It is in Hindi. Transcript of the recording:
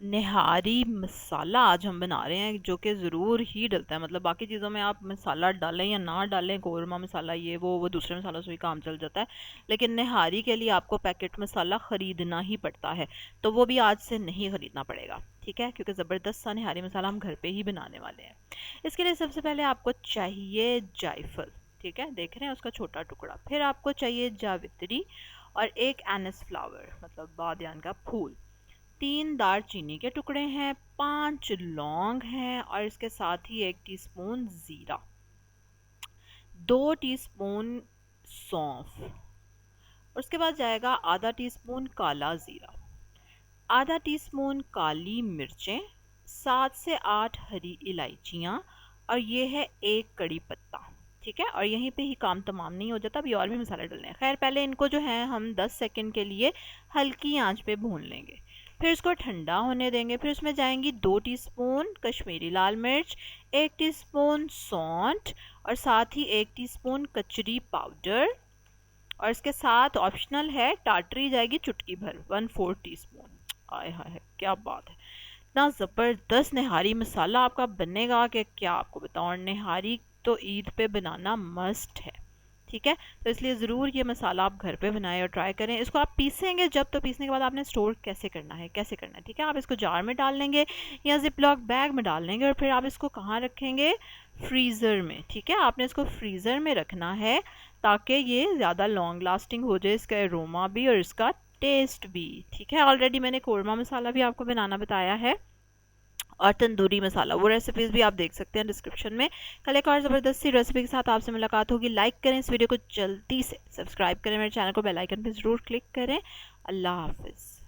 निहारी मसाला आज हम बना रहे हैं, जो कि ज़रूर ही डलता है। मतलब बाकी चीज़ों में आप मसाला डालें या ना डालें, कौरमा मसाला ये वो दूसरे मसालों से भी काम चल जाता है, लेकिन निहारी के लिए आपको पैकेट मसाला ख़रीदना ही पड़ता है। तो वो भी आज से नहीं ख़रीदना पड़ेगा, ठीक है, क्योंकि ज़बरदस्त सा निहारी मसाला हम घर पर ही बनाने वाले हैं। इसके लिए सबसे पहले आपको चाहिए जायफल, ठीक है, देख रहे हैं उसका छोटा टुकड़ा। फिर आपको चाहिए जावित्री और एक एनस फ्लावर मतलब बादियान का फूल, 3 दालचीनी के टुकड़े हैं, 5 लौंग हैं और इसके साथ ही 1 टीस्पून ज़ीरा, 2 टीस्पून सौंफ, और उसके बाद जाएगा आधा टीस्पून काला ज़ीरा, आधा टीस्पून काली मिर्चें, 7 से 8 हरी इलायचियाँ, और ये है 1 कड़ी पत्ता, ठीक है। और यहीं पे ही काम तमाम नहीं हो जाता, अभी और भी मसाले डलने हैं। खैर पहले इनको जो है हम 10 सेकंड के लिए हल्की आंच पे भून लेंगे, फिर इसको ठंडा होने देंगे। फिर उसमें जाएंगी 2 टीस्पून कश्मीरी लाल मिर्च, 1 टीस्पून सौंठ, और साथ ही 1 टीस्पून कचरी पाउडर, और इसके साथ ऑप्शनल है टाटरी जाएगी चुटकी भर, 1/4 टीस्पून। आय हाय क्या बात है, इतना ज़बरदस्त निहारी मसाला आपका बनेगा कि क्या आपको बताऊँ। निहारी तो ईद पे बनाना मस्ट है, ठीक है। तो इसलिए ज़रूर ये मसाला आप घर पे बनाएं और ट्राई करें। इसको आप पीसेंगे जब, तो पीसने के बाद आपने स्टोर कैसे करना है ठीक है। आप इसको जार में डाल लेंगे या जिपलॉक बैग में डाल लेंगे, और फिर आप इसको कहाँ रखेंगे, फ्रीज़र में, ठीक है। आपने इसको फ्रीज़र में रखना है ताकि ये ज़्यादा लॉन्ग लास्टिंग हो जाए, इसका एरोमा भी और इसका टेस्ट भी, ठीक है। ऑलरेडी मैंने कौरमा मसाला भी आपको बनाना बताया है, और तंदूरी मसाला, वो रेसिपीज़ भी आप देख सकते हैं डिस्क्रिप्शन में। कल एक और ज़बरदस्त सी रेसिपी के साथ आपसे मुलाकात होगी। लाइक करें इस वीडियो को, जल्दी से सब्सक्राइब करें मेरे चैनल को, बेल आइकन पे ज़रूर क्लिक करें। अल्लाह हाफिज़।